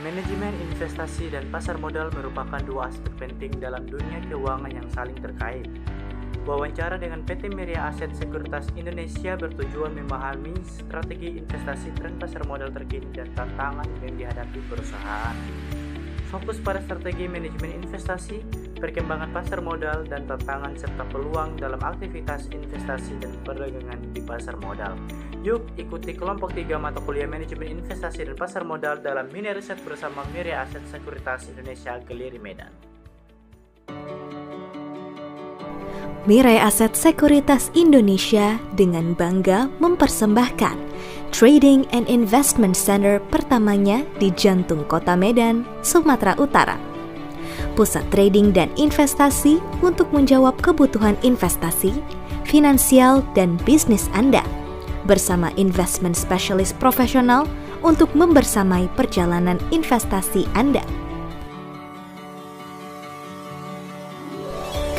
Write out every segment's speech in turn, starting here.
Manajemen investasi dan pasar modal merupakan dua aspek penting dalam dunia keuangan yang saling terkait. Wawancara dengan PT Mirea Aset Sekuritas Indonesia bertujuan memahami strategi investasi, tren pasar modal terkini, dan tantangan yang dihadapi perusahaan. Fokus pada strategi manajemen investasi, perkembangan pasar modal, dan tantangan serta peluang dalam aktivitas investasi dan perdagangan di pasar modal. Yuk ikuti kelompok 3 mata kuliah manajemen investasi dan pasar modal dalam mini riset bersama Mirea Aset Sekuritas Indonesia Geliri Medan. Mirea Aset Sekuritas Indonesia dengan bangga mempersembahkan Trading and Investment Center pertamanya di jantung kota Medan, Sumatera Utara. Pusat trading dan investasi untuk menjawab kebutuhan investasi, finansial, dan bisnis Anda. Bersama investment specialist profesional untuk membersamai perjalanan investasi Anda.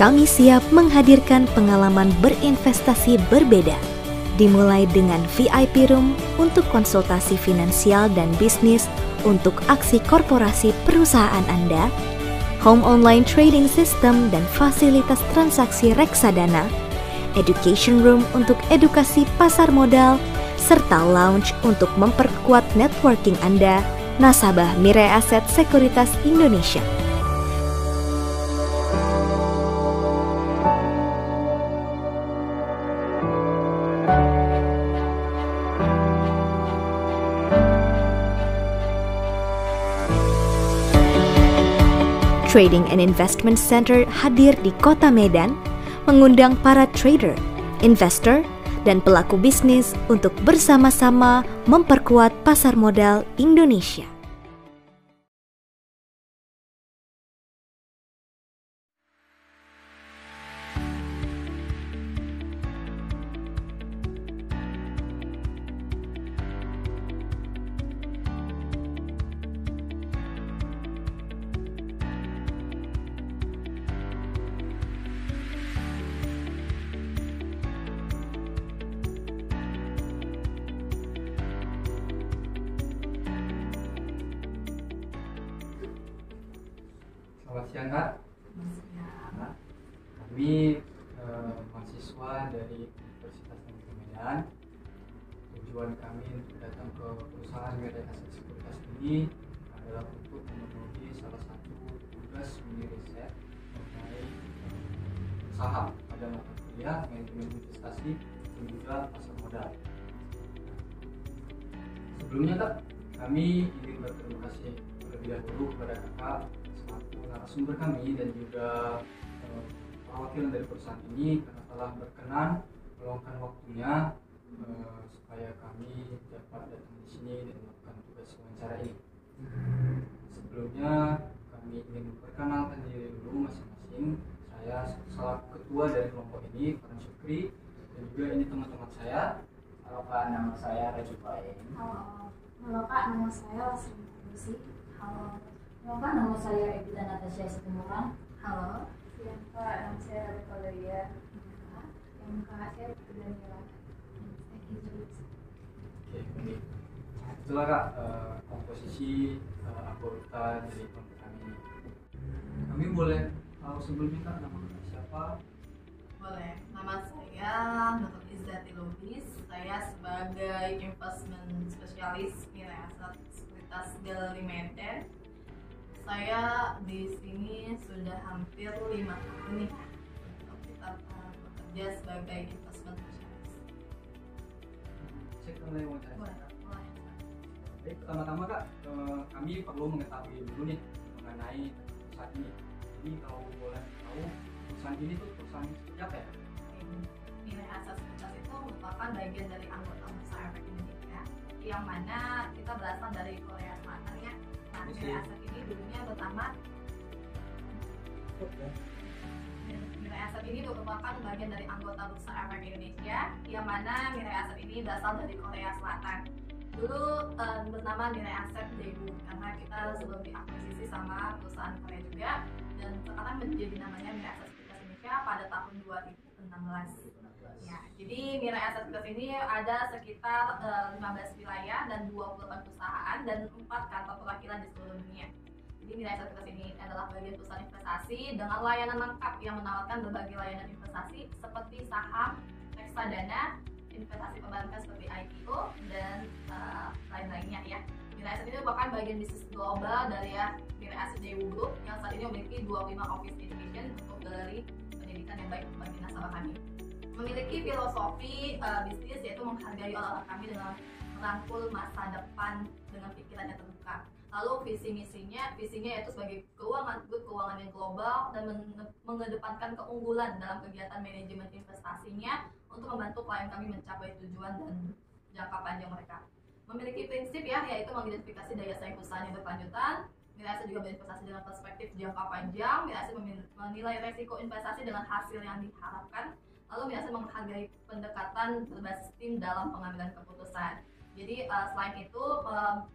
Kami siap menghadirkan pengalaman berinvestasi berbeda, dimulai dengan VIP Room untuk konsultasi finansial dan bisnis untuk aksi korporasi perusahaan Anda, home online trading system dan fasilitas transaksi reksadana, education room untuk edukasi pasar modal, serta lounge untuk memperkuat networking Anda, nasabah Mirea Aset Sekuritas Indonesia. Trading and Investment Center hadir di Kota Medan, mengundang para trader, investor, dan pelaku bisnis untuk bersama-sama memperkuat pasar modal Indonesia. Selamat siang, Kak. Nah, kami mahasiswa dari Universitas Negeri Medan. Tujuan kami untuk datang ke perusahaan Mirea Aset Sekuritas ini adalah untuk memenuhi salah satu tugas mini riset mengenai saham pada mata kuliah manajemen investasi dan juga pasar modal. Sebelumnya, Kak, kami ingin berterima kasih terlebih dahulu kepada Kakak narasumber kami dan juga perwakilan dari perusahaan ini karena telah berkenan meluangkan waktunya supaya kami dapat datang di sini dan melakukan tugas wawancara ini. Sebelumnya kami ingin memperkenalkan diri dulu masing-masing. Saya selaku ketua dari kelompok ini, Farhan Syukri, dan juga ini teman-teman saya. Halo Pak, nama saya Raju Bain. Halo Pak, nama saya Lasri Musi. Halo Pak, nama saya Evita Natasha Situmorang. Halo. Siang Pak, nama saya Rebecca Valeria. Yang Kak saya Danila. Oke, baik. Itulah, Kak, komposisi anggota dari kelompok kami ini. Kami boleh tahu sebelumnya, Kak, nama Kakak siapa? Boleh, nama saya Dr. Izzati Lubis. Saya sebagai investment specialist Mirea Aset Sekuritas Geliri Medan. Saya di sini sudah hampir 5 tahun nih untuk kita bekerja sebagai investment specialist. Saya mulai wawancara. Baik, pertama-tama, Kak, kami perlu mengetahui dulu nih mengenai perusahaan ini. Jadi kalau boleh tahu, perusahaan ini tuh perusahaan seperti apa ya? Mirea Aset Sekuritas itu merupakan bagian dari anggota bursa efek Indonesia, yang mana kita berasal dari Korea Selatan ya. Nah, Mirea Aset ini dulunya pertama Mirea Aset ini merupakan bagian dari anggota bursa efek Indonesia, yang mana Mirea Aset ini berasal dari Korea Selatan. Dulu bernama Mirea Aset Daegu karena kita sebelum diakuisisi sama perusahaan Korea juga, dan sekarang menjadi namanya Mirea Aset Sekuritas Indonesia pada tahun 2016. Ya, jadi Mirai Asset Sekuritas ini ada sekitar 15 wilayah dan 28 perusahaan dan 4 kantor perwakilan di seluruh dunia. Jadi Mirai Asset Sekuritas ini adalah bagian perusahaan investasi dengan layanan lengkap yang menawarkan berbagai layanan investasi seperti saham, reksadana, investasi perbankan seperti IPO dan lain-lainnya ya. Mirai Asset ini merupakan bagian bisnis global dari Mirai Asset Daewoo Group yang saat ini memiliki 25 office in Indonesia untuk galeri pendidikan yang baik bagi nasabah kami. Memiliki filosofi bisnis yaitu menghargai orang-orang kami dengan merangkul masa depan dengan pikiran yang terbuka. Lalu visinya yaitu sebagai keuangan yang global dan mengedepankan keunggulan dalam kegiatan manajemen investasinya untuk membantu klien kami mencapai tujuan dan jangka panjang mereka. Memiliki prinsip yaitu mengidentifikasi daya saing perusahaan yang berkelanjutan. Mirai Asset juga berinvestasi dengan perspektif jangka panjang. Mirai Asset menilai resiko investasi dengan hasil yang diharapkan. Lalu Mirai Asset menghargai pendekatan berbasis tim dalam pengambilan keputusan. Jadi selain itu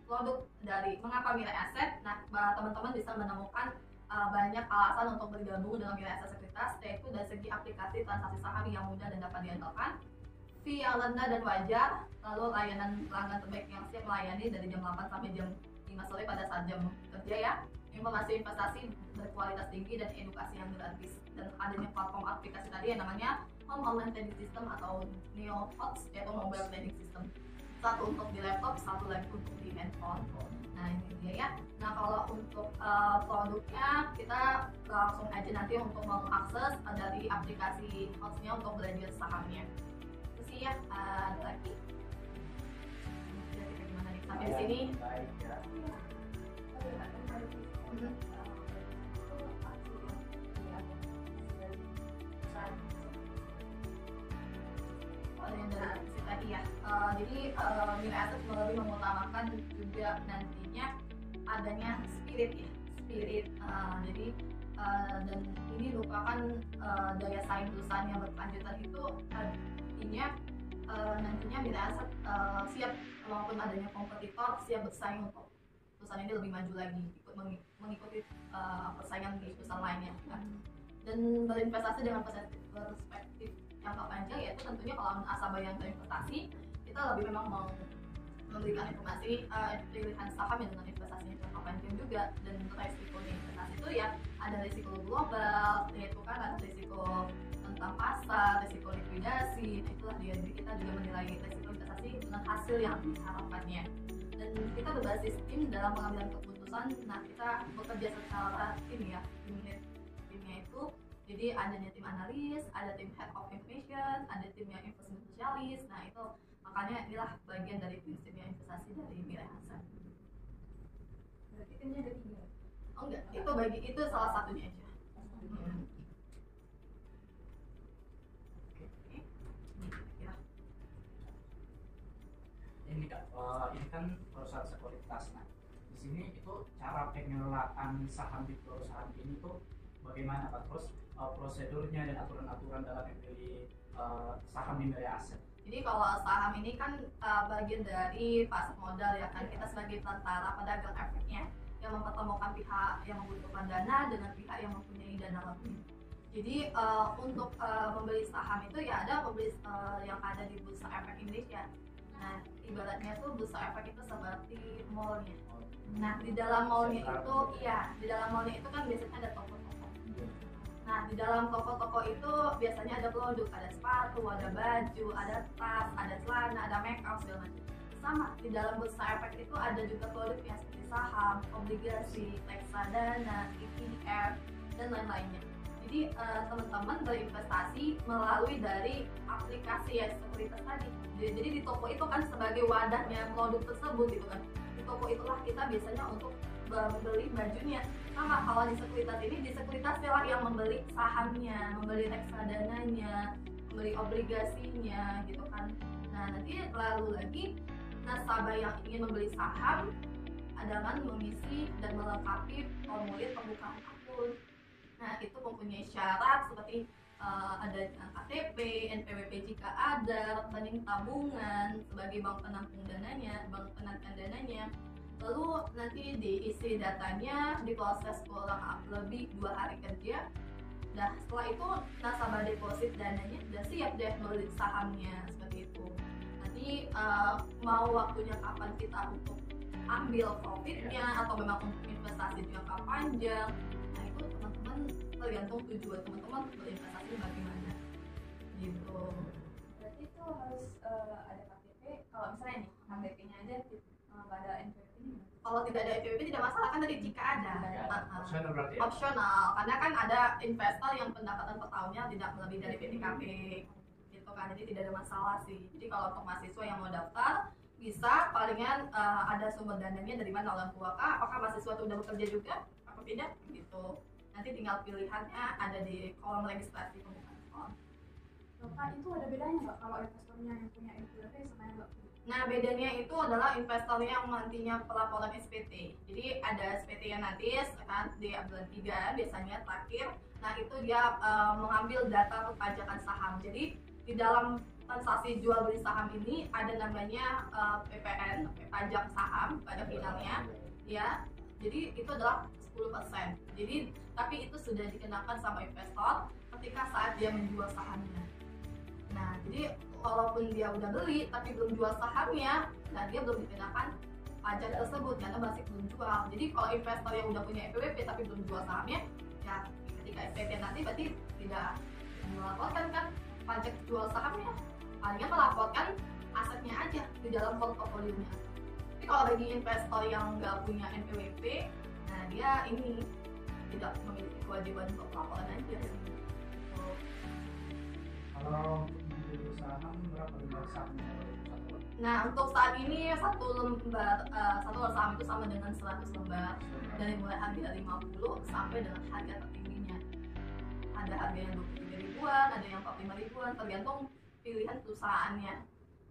produk dari mengapa Mirai Asset, teman-teman bisa menemukan banyak alasan untuk bergabung dengan Mirai Asset Sekuritas, yaitu dari segi aplikasi transaksi saham yang mudah dan dapat diandalkan, fee yang rendah dan wajar, lalu layanan pelanggan terbaik yang siap melayani dari jam 8 sampai jam 5 sore pada saat jam kerja ya, informasi investasi berkualitas tinggi dan edukasi yang gratis, dan adanya platform aplikasi tadi yang namanya Home Online Trading System atau NeoHots, yaitu mobile trading system. Satu untuk di laptop, satu lagi untuk di handphone. Nah ini dia ya. Nah kalau untuk produknya kita langsung aja nanti untuk mengakses dari aplikasi Hotsnya untuk belajar sahamnya. Itu sih ya. Ada lagi. Kita gimana nih sampai di sini? Baik ya. Yang dari sisi tadi ya, jadi Mirai Asset lebih mengutamakan juga nantinya adanya spirit. Jadi dan ini merupakan daya saing perusahaan yang berkelanjutan itu artinya nantinya Mirai Asset siap walaupun adanya kompetitor siap bersaing untuk perusahaan ini lebih maju lagi mengikuti persaingan di perusahaan lainnya kan? Dan berinvestasi dengan perspektif jangka panjang, yaitu tentunya kalau nasabah yang berinvestasi kita lebih memang mau memberikan informasi pilihan saham yang dengan investasinya jangka panjang juga. Dan resiko investasi itu ya ada risiko global, yaitu kan ada risiko tentang pasar, risiko likuidasi. Nah itulah dia, jadi kita juga menilai risiko investasi dengan hasil yang diharapkannya. Dan kita berbasis tim dalam pengambilan keputusan. Nah kita bekerja secara tim ya, timnya itu jadi adanya tim analis, ada tim head of information, ada tim yang investment specialist. Nah itu makanya inilah bagian dari prinsipnya investasi dari Mirai Asset. Berarti timnya ada 3? Oh enggak, itu salah satunya aja. Ini Kak, ini kan perusahaan sekuritas. Nah, di sini itu cara pengelolaan saham di perusahaan ini tuh bagaimana Pak? Terus prosedurnya dan aturan-aturan dalam membeli saham di Mirai Asset. Jadi kalau saham ini kan bagian dari pasar modal ya kan, kita sebagai perantara pedagang efeknya yang mempertemukan pihak yang membutuhkan dana dengan pihak yang mempunyai dana lebih. Jadi untuk membeli saham itu ya ada pembeli yang ada di Bursa Efek Indonesia. Nah ibaratnya tuh Bursa Efek itu seperti mallnya. Nah di dalam mallnya itu kan biasanya ada toko-toko. Nah di dalam toko-toko itu biasanya ada produk, ada sepatu, ada baju, ada tas, ada celana, ada make up segala macam. Sama di dalam Bursa Efek itu ada juga produk yang seperti saham, obligasi, reksadana, ETF dan lain-lainnya. Jadi teman-teman berinvestasi melalui dari aplikasi ya sekuritas tadi. Jadi di toko itu kan sebagai wadahnya produk tersebut gitu kan. Di toko itulah kita biasanya untuk membeli bajunya. Sama kalau di sekuritas ini, di sekuritas lah yang membeli sahamnya, membeli reksadananya, membeli obligasinya gitu kan. Nah nanti lalu lagi nasabah yang ingin membeli saham adalah mengisi dan melengkapi formulir pembukaan akun. Nah itu mempunyai syarat seperti ada KTP, NPWP jika ada, rekening tabungan sebagai bank penampung dananya, bank penampungan dananya. Lalu nanti diisi datanya, diproses kurang lebih 2 hari kerja. Nah setelah itu nasabah deposit dananya udah siap deh beli sahamnya seperti itu. Nanti mau waktunya kapan kita untuk ambil profitnya atau memang untuk investasi jangka panjang, nah itu teman-teman tergantung tujuan teman-teman berinvestasi bagaimana gitu. Berarti itu harus ada KTP. Kalau misalnya nih KTP-nya aja nggak ada NPWP-nya. Kalau tidak ada NPWP tidak masalah kan, tadi jika ada Opsional berarti ya? opsional, karena kan ada investor yang pendapatan per tahunnya tidak melebihi dari PTKP gitu kan, jadi tidak ada masalah sih. Jadi kalau untuk mahasiswa yang mau daftar bisa palingan ada sumber dananya dari mana, orang tua kah, apakah mahasiswa itu udah bekerja juga apa tidak gitu. Nanti tinggal pilihannya ada di kolom registrasi pembukaan akun. Bapak itu ada bedanya nggak kalau investornya yang punya NPWP sama yang nggak punya? Nah bedanya itu adalah investor yang nantinya pelaporan SPT. Jadi ada SPT yang nanti kan di bulan 3 biasanya terakhir. Nah itu dia mengambil data perpajakan saham. Jadi di dalam transaksi jual beli saham ini ada namanya PPN, pajak saham pada finalnya ya. Jadi itu adalah 10%. Jadi tapi itu sudah dikenakan sama investor ketika saat dia menjual sahamnya. Nah jadi walaupun dia udah beli tapi belum jual sahamnya, nah dia belum dikenakan pajak tersebut karena masih belum jual. Jadi kalau investor yang udah punya NPWP tapi belum jual sahamnya, ya ketika SPT nanti berarti tidak melaporkan kan pajak jual sahamnya, palingan melaporkan asetnya aja di dalam portofolionya. Tapi kalau bagi investor yang nggak punya NPWP, nah dia ini tidak memiliki kewajiban untuk laporan aja sih. Kalau untuk saham berapa lembar sahamnya? Nah untuk saat ini satu lembar saham itu sama dengan 100 lembar dari mulai harga 50 sampai dengan harga tertingginya. Ada harga yang 23 ribuan, ada yang 45 ribuan, tergantung pilihan perusahaannya.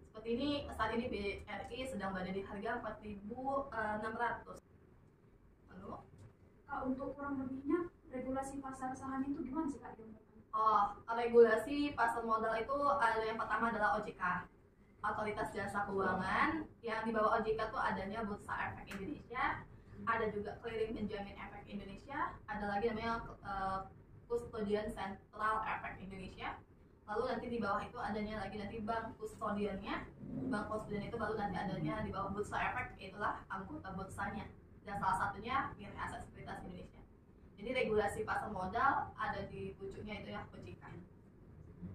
Seperti ini saat ini BRI sedang berada di harga 4.600. Lalu Kak, untuk kurang lebihnya regulasi pasar saham itu gimana sih Kak? Regulasi pasar modal itu ada yang pertama adalah OJK, Otoritas Jasa Keuangan. Yang di bawah OJK itu adanya Bursa Efek Indonesia, ada juga Clearing Penjamin Efek Indonesia, ada lagi namanya Custodian Sentral Efek Indonesia. Lalu nanti di bawah itu adanya lagi nanti bank kustodiannya. Bank kustodian itu baru nanti adanya di bawah Bursa Efek, itulah anggota bursanya. Dan salah satunya Mirai Aset Sekuritas Indonesia. Jadi regulasi pasar modal ada di pucuknya itu ya OJK.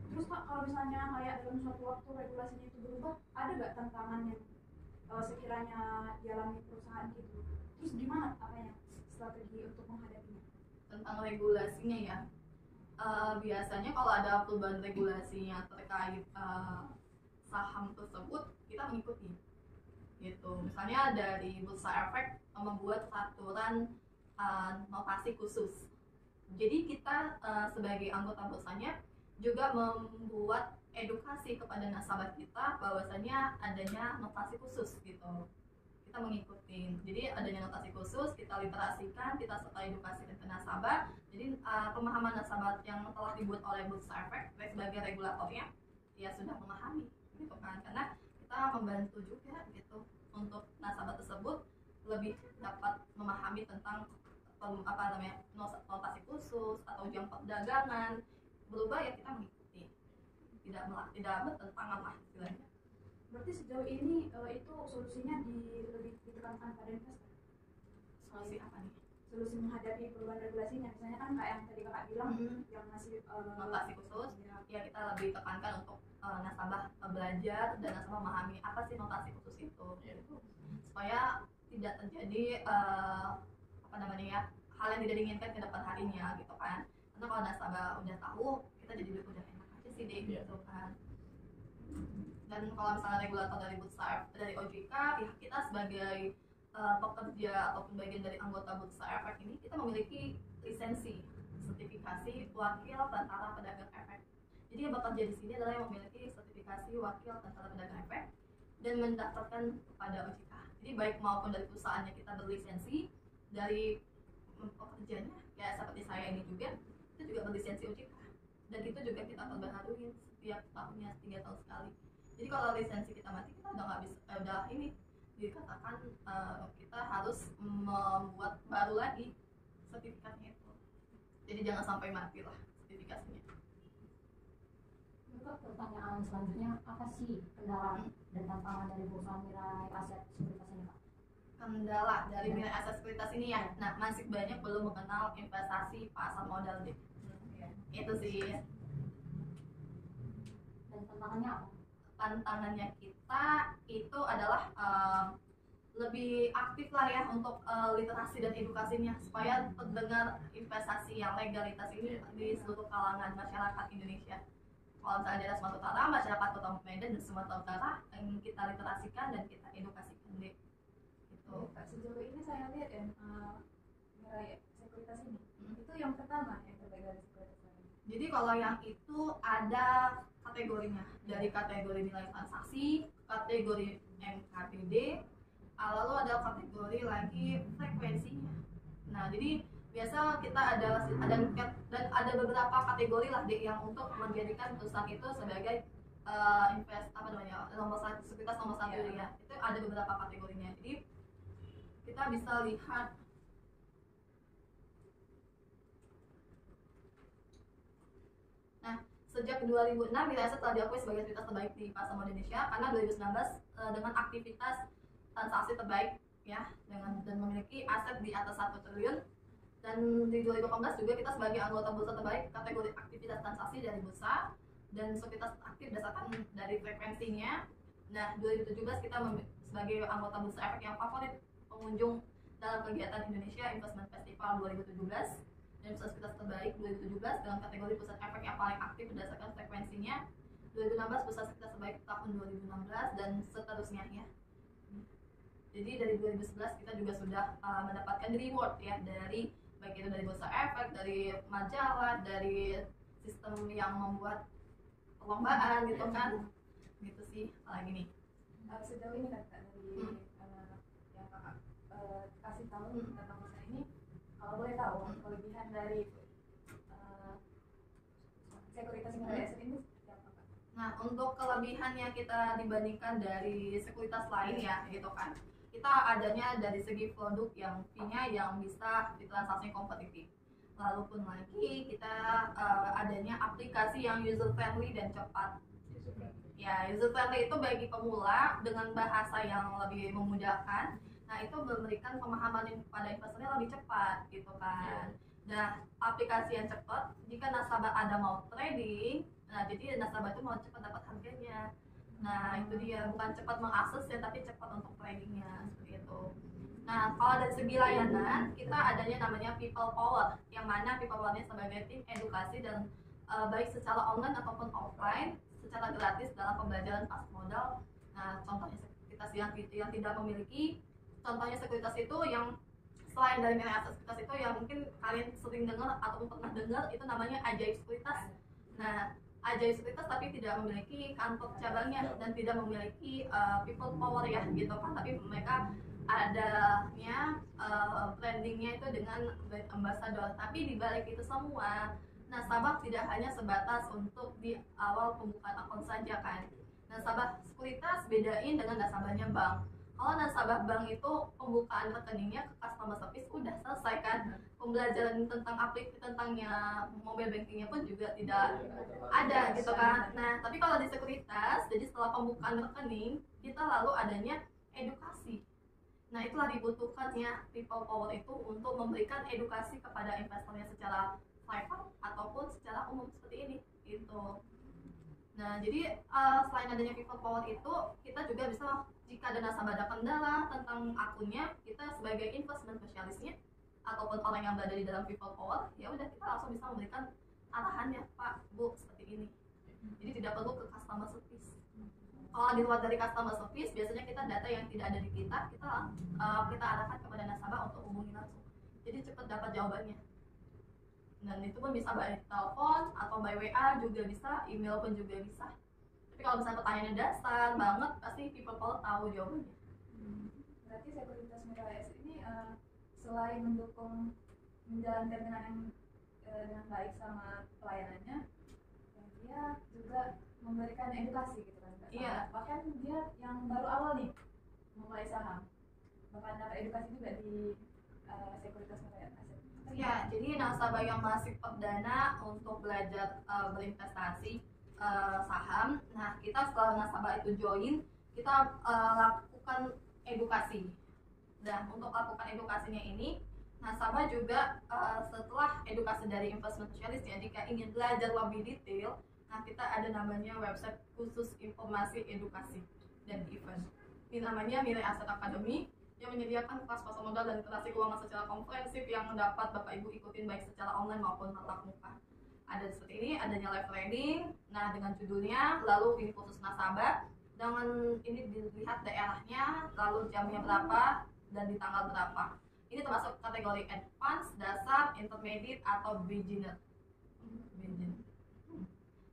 Terus Kak, kalau misalnya kayak dalam suatu waktu regulasinya itu berubah, ada nggak tantangan yang sekiranya dialami perusahaan gitu? Terus gimana strategi untuk menghadapinya? Tentang regulasinya ya, biasanya kalau ada perubahan regulasinya terkait saham tersebut, kita mengikuti gitu. Misalnya dari Bursa Efek membuat peraturan notasi khusus. Jadi kita sebagai anggota bursanya juga membuat edukasi kepada nasabah kita bahwasanya adanya notasi khusus gitu. Kita mengikuti. Jadi adanya notasi khusus, kita literasikan, kita serta edukasikan ke nasabah. Jadi pemahaman nasabah yang telah dibuat oleh Bursa Efek sebagai regulatornya ya sudah memahami gitu kan. Karena kita membantu juga gitu untuk nasabah tersebut lebih dapat memahami tentang notasi khusus atau jam perdagangan berubah, ya kita mengikuti, tidak bertentangan lah istilahnya. Berarti sejauh ini itu solusinya lebih ditekankan pada investor. Solusi apa nih? Solusi menghadapi perubahan regulasinya, misalnya kan kayak yang tadi Kakak bilang yang masih notasi khusus ya kita lebih tekankan untuk nasabah belajar dan nasabah memahami apa sih notasi khusus itu gitu. Supaya tidak terjadi hal yang tidak diinginkan ke depan harinya gitu kan. Karena kalau nasabah udah tahu, kita jadi udah enak aja sih deh gitu kan. Dan kalau misalnya regulator dari Bursa dari OJK, ya kita sebagai pekerja ataupun bagian dari anggota Bursa Efek ini, kita memiliki lisensi sertifikasi wakil tentara pedagang efek. Jadi yang bekerja di sini adalah yang memiliki sertifikasi wakil tentara pedagang efek dan mendaftarkan kepada OJK. Jadi baik maupun dari perusahaannya kita berlisensi, dari pekerjanya ya seperti saya ini juga itu juga berlisensi OJK, dan itu juga kita perbaharui setiap tahunnya 3 tahun sekali. Jadi kalau lisensi kita mati, kita udah nggak bisa udah ini dikatakan kita harus membuat baru lagi sertifikatnya itu. Jadi jangan sampai mati lah aplikasinya. Untuk pertanyaan selanjutnya, apa sih kendala dan tantangan dari bursa mirai aset sekuritas ini, Pak? Kendala dari nilai aset sekuritas ini ya, nah masih banyak belum mengenal investasi pasar modal deh. Itu sih. Dan tantangannya apa? Tantangannya kita itu adalah lebih aktif lah ya untuk literasi dan edukasinya supaya terdengar investasi yang legalitas ini di seluruh kalangan masyarakat Indonesia. Kalau misalnya daerah Sumatera Utara, masyarakat Kota Medan dan Sumatera Utara yang kita literasikan dan kita edukasikan deh. Gitu. Kak, sejauh ini saya lihat ya mirai sekuritas ini itu yang pertama yang terbaik dari sekuritas lain. Jadi kalau yang itu ada kategorinya, dari kategori nilai transaksi, kategori NKPD, lalu ada kategori lagi frekuensinya. Nah, jadi biasa kita ada dan ada beberapa kategori lah deh yang untuk menjadikan perusahaan itu sebagai sekuritas nomor satu ya. Itu ada beberapa kategorinya. Jadi kita bisa lihat sejak 2006 mirai aset telah diakui sebagai sekuritas terbaik di pasar modal Indonesia karena 2019 dengan aktivitas transaksi terbaik ya dan memiliki aset di atas 1 triliun, dan di 2018 juga kita sebagai anggota bursa terbaik kategori aktivitas transaksi dari bursa dan sekuritas aktif berdasarkan dari frekuensinya. Nah, 2017 kita sebagai anggota bursa efek yang favorit pengunjung dalam kegiatan Indonesia Investment Festival 2017 dan pusat sekuritas terbaik 2017 dalam kategori pusat efek yang paling aktif berdasarkan frekuensinya. 2016 pusat sekuritas terbaik tahun 2016 dan seterusnya ya. Jadi dari 2011 kita juga sudah mendapatkan reward ya dari baik itu dari bursa efek, dari majalah, dari sistem yang membuat perlombaan gitu kan. Gitu sih. Apalagi nih. Sejauh ini kan Kak, dari yang Kakak kasih tahu tentang bursa ini, kalau boleh tahu kelebihan dari sekuritas mirai aset ini seperti apa, Kak? Nah, untuk kelebihannya kita dibandingkan dari sekuritas lain ya gitu kan, kita adanya dari segi produk yang fee-nya yang bisa ditransaksi kompetitif. Lalu pun lagi kita adanya aplikasi yang user friendly dan cepat. Ya, user friendly itu bagi pemula dengan bahasa yang lebih memudahkan. Nah, itu memberikan pemahaman kepada investornya lebih cepat gitu kan. Nah, aplikasi yang cepat, jika nasabah ada mau trading, nah jadi nasabah itu mau cepat dapat harganya. Nah, itu dia, bukan cepat mengakses ya, tapi cepat untuk tradingnya seperti itu. Nah, kalau dari segi layanan, kita adanya namanya People Power, yang mana People Power-nya sebagai tim edukasi dan baik secara online ataupun offline, secara gratis dalam pembelajaran pasar modal. Nah, contohnya sekuritas yang tidak memiliki, contohnya sekuritas itu yang selain dari nilai aset sekuritas itu yang mungkin kalian sering dengar ataupun pernah dengar, itu namanya Ajaib Sekuritas. Nah, Ajaib Sekuritas tapi tidak memiliki kantor cabangnya dan tidak memiliki people power ya gitu kan, tapi mereka adanya brandingnya itu dengan brand ambassador. Tapi di balik itu semua, nasabah tidak hanya sebatas untuk di awal pembukaan akun saja kan. Nasabah sekuritas bedain dengan nasabahnya bank. Kalau nasabah bank itu pembukaan rekeningnya ke customer service udah selesai kan, pembelajaran tentang aplikasi tentangnya mobile bankingnya pun juga tidak ada gitu kan. Nah, tapi kalau di sekuritas, jadi setelah pembukaan rekening kita lalu adanya edukasi. Nah, itulah dibutuhkannya people power itu untuk memberikan edukasi kepada investornya secara private ataupun secara umum seperti ini gitu. Nah, jadi selain adanya people power itu, kita juga bisa jika ada nasabah ada kendala tentang akunnya, kita sebagai investment specialistnya ataupun orang yang berada di dalam people power, ya udah kita langsung bisa memberikan arahannya, Pak, Bu, seperti ini. Jadi tidak perlu ke customer service. Kalau di luar dari customer service, biasanya kita data yang tidak ada di kita arahkan kepada nasabah untuk hubungi langsung. Jadi cepat dapat jawabannya. Dan itu pun bisa by telepon atau by WA juga bisa, email pun juga bisa. Tapi kalau misalnya pertanyaannya dasar banget, pasti people power tahu jawabannya. Berarti sekuritas mirai aset ini selain mendukung menjalankan dengan baik sama pelayanannya, dia juga memberikan edukasi gitu kan. Iya. Bahkan dia yang baru awal nih memulai saham, bahkan dapat edukasi juga di sekuritas mirai aset. Ya, jadi nasabah yang masih perdana untuk belajar berinvestasi saham. Nah, kita setelah nasabah itu join, kita lakukan edukasi. Dan untuk lakukan edukasinya ini, nasabah juga setelah edukasi dari investment specialist, ya, jika ingin belajar lebih detail, nah kita ada namanya website khusus informasi edukasi dan event. Ini namanya Mirai Asset Academy, yang menyediakan kelas pasar modal dan literasi keuangan secara komprehensif yang dapat Bapak Ibu ikutin baik secara online maupun tatap muka. Ada seperti ini, adanya live training, nah dengan judulnya, lalu ini khusus nasabah, dengan ini dilihat daerahnya, lalu jamnya berapa, dan di tanggal berapa. Ini termasuk kategori advance, dasar, intermediate, atau beginner.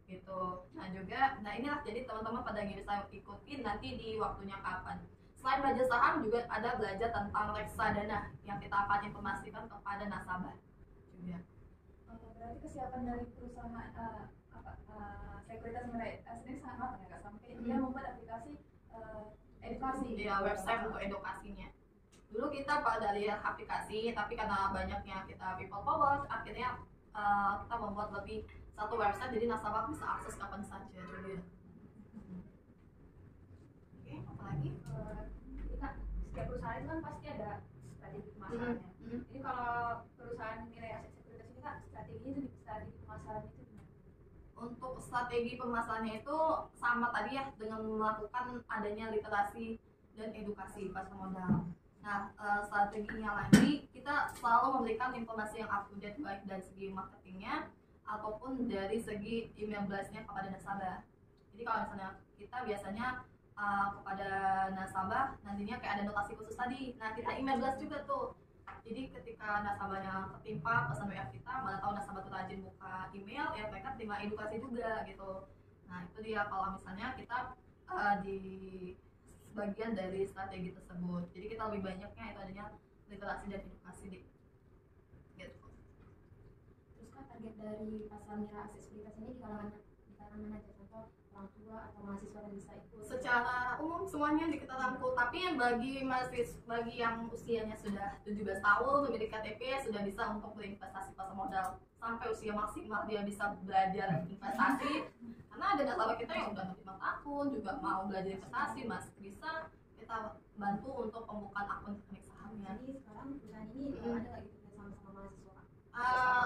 Gitu. Nah juga, nah inilah jadi teman-teman pada bisa ikutin nanti di waktunya kapan. Selain belajar saham juga ada belajar tentang reksadana yang kita akan informasikan kepada nasabah juga. Berarti kesiapan dari perusahaan sekuritas Mirai sendiri sangat matang ya Kak, sampai dia membuat aplikasi edukasi. Ya, website untuk edukasinya. Dulu kita pada lihat aplikasi, tapi karena banyaknya kita people power, akhirnya kita membuat lebih satu website jadi nasabah bisa akses kapan saja juga. Oke, apa lagi? Kak, setiap perusahaan itu kan pasti ada strategi pemasarannya. Jadi kalau perusahaan Mirai Aset Sekuritas ini Kak, strategi pemasaran itu gimana? Untuk strategi pemasarannya itu sama tadi ya, dengan melakukan adanya literasi dan edukasi pasar modal. Nah, strateginya lagi kita selalu memberikan informasi yang up to date baik dari segi marketingnya ataupun dari segi email blast-nya kepada nasabah. Jadi kalau misalnya kita biasanya kepada nasabah nantinya kayak ada notasi khusus tadi. Nah, kita email blast juga tuh. Jadi ketika nasabahnya ketimpa pesan WA kita, mana tahu nasabah tuh rajin buka email, ya mereka terima edukasi juga gitu. Nah, itu dia kalau misalnya kita di bagian dari strategi tersebut. Jadi kita lebih banyaknya itu adanya literasi dan edukasi gitu. Terus kan target dari pasar Mirai Aset Sekuritas ini di kalangan mana aja, contoh orang tua atau mahasiswa yang bisa ikut? Secara umum semuanya kita rangkul, tapi yang bagi yang usianya sudah 17 tahun memiliki KTP sudah bisa untuk berinvestasi pasar modal sampai usia maksimal dia bisa belajar investasi. Karena ada nasabah kita yang udah 5 tahun juga mau belajar investasi, masih bisa kita bantu untuk pembukaan akun rekening sahamnya. Jadi sekarang perusahaan ini ada nggak gitu sama mahasiswa?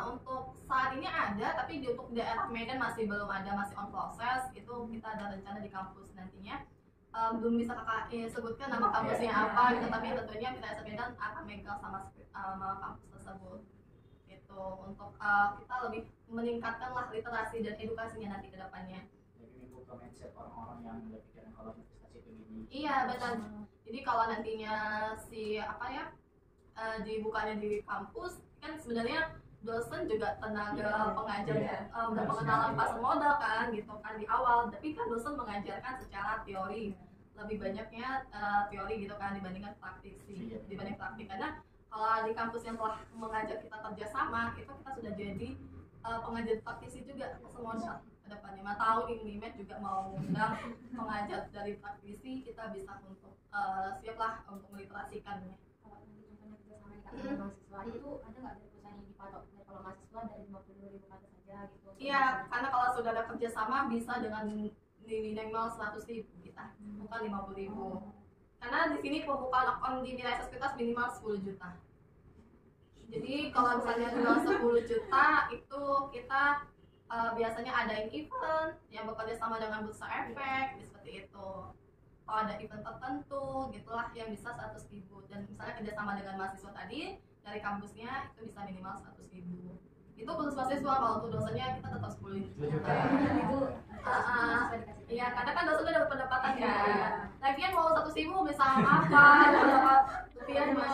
Untuk saat ini ada, tapi untuk daerah Medan masih belum ada, masih on proses. Itu kita ada rencana di kampus nantinya. Belum bisa kakak sebutkan nama kampusnya apa gitu, tapi tentunya kita Medan akan megang sama kampus tersebut. Itu untuk kita lebih meningkatkan lah literasi dan edukasinya nanti ke depannya. Jadi membuka mindset orang-orang yang berpikiran kalau investasi itu gini. Iya benar. Jadi kalau nantinya dibukanya di kampus kan sebenarnya dosen juga tenaga pengajar ya, udah pengenalan pasar modal kan gitu kan di awal, tapi kan dosen mengajarkan secara teori, lebih banyaknya teori gitu kan dibandingkan praktik karena kalau di kampus yang telah mengajar kita kerjasama itu kita sudah jadi pengajar praktisi juga pasar modal ke depannya. Nah, tahu di Unimed juga mau undang pengajar dari praktisi, kita bisa untuk siaplah untuk meliterasikannya. Kalau nanti contohnya kerjasama dengan mahasiswa itu ada nggak dari perusahaan yang dipatok? Kalau mahasiswa dari 52.000 kata saja gitu? Iya, karena kalau sudah ada kerjasama bisa dengan minimal 100.000 kita, bukan 50.000. Karena di sini pembukaan akun di Mirai Aset Sekuritas minimal 10 juta. Jadi kalau misalnya jual 10 juta itu kita biasanya adain event yang bekerja sama dengan Bursa Efek seperti itu. Kalau ada event tertentu gitulah yang bisa 100.000, dan misalnya kerjasama dengan mahasiswa tadi dari kampusnya itu bisa minimal 100.000. Itu khusus mahasiswa, kalau untuk dosennya kita tetap 10 juta. Iya, karena kan dosen udah dapat pendapatan ya. Lagian mau 100.000 bisa apa? Dapat rupiahnya.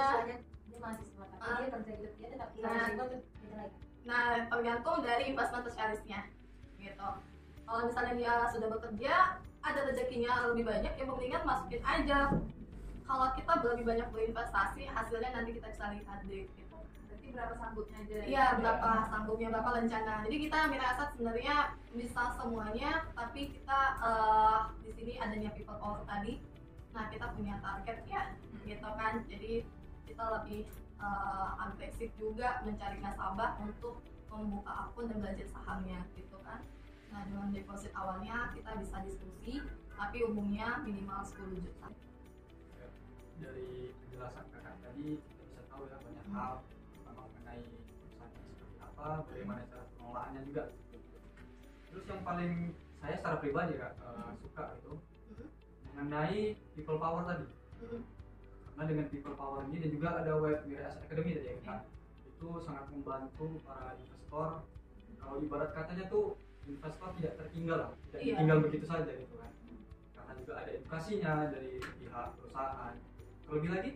Dia mahasiswa tapi dia kerja gitu, dia tetap lagi. Nah, tergantung dari investment specialistnya gitu. Kalau misalnya dia sudah bekerja, ada rezekinya lebih banyak, ya mendingan masukin aja. Kalau kita lebih banyak berinvestasi, hasilnya nanti kita bisa lihat deh gitu. Berarti berapa sanggupnya aja? Iya, berapa sanggupnya, berapa rencana. Jadi kita Mirai Aset sebenarnya bisa semuanya, tapi kita di sini adanya people power tadi. Nah, kita punya target ya, gitu kan. Jadi kita lebih agresif juga mencari nasabah untuk membuka akun dan belajar sahamnya gitu kan. Nah dengan deposit awalnya kita bisa diskusi, tapi umumnya minimal 10 juta. Dari penjelasan kakak tadi kita bisa tahu ya banyak hal mengenai perusahaan ini seperti apa, bagaimana cara pengelolaannya juga. Terus yang paling saya secara pribadi kak suka itu mengenai people power tadi. Karena dengan people power ini dan juga ada web Mirai Asset Academy tadi ya kak, itu sangat membantu para investor. Kalau ibarat katanya tuh investor tidak tertinggal lah, tidak ditinggal begitu saja gitu kan. Karena juga ada edukasinya dari pihak perusahaan. Terlebih lagi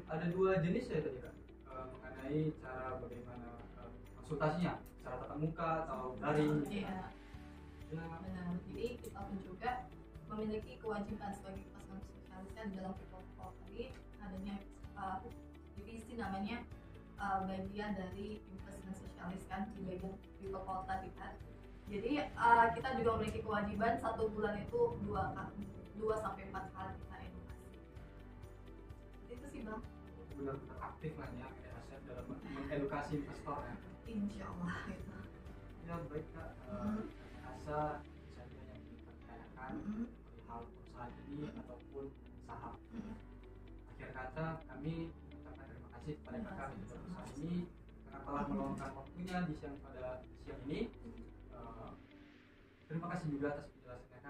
ada 2 jenis ya tadi kak, mengenai cara bagaimana konsultasinya, secara tatap muka atau daring. Iya. Benar. Jadi kita pun juga memiliki kewajiban sebagai investment spesialisnya di dalam people power tadi, adanya divisi namanya bagian dari investment spesialis kan di bagian people power tadi kan. Jadi kita juga memiliki kewajiban 1 bulan itu 2 sampai 4 kali kita edukasi. Itu sih bang. Benar-benar aktif lah ya Mirai Aset dalam mengedukasi investor ya. Insya Allah gitu. Ya baik kak, rasa saja yang dipertanyakan hal perusahaan ini ataupun saham. Akhir kata kami mengucapkan terima kasih kepada kakak di perusahaan ini karena telah meluangkan waktunya pada siang ini. Terima kasih juga atas penjelasannya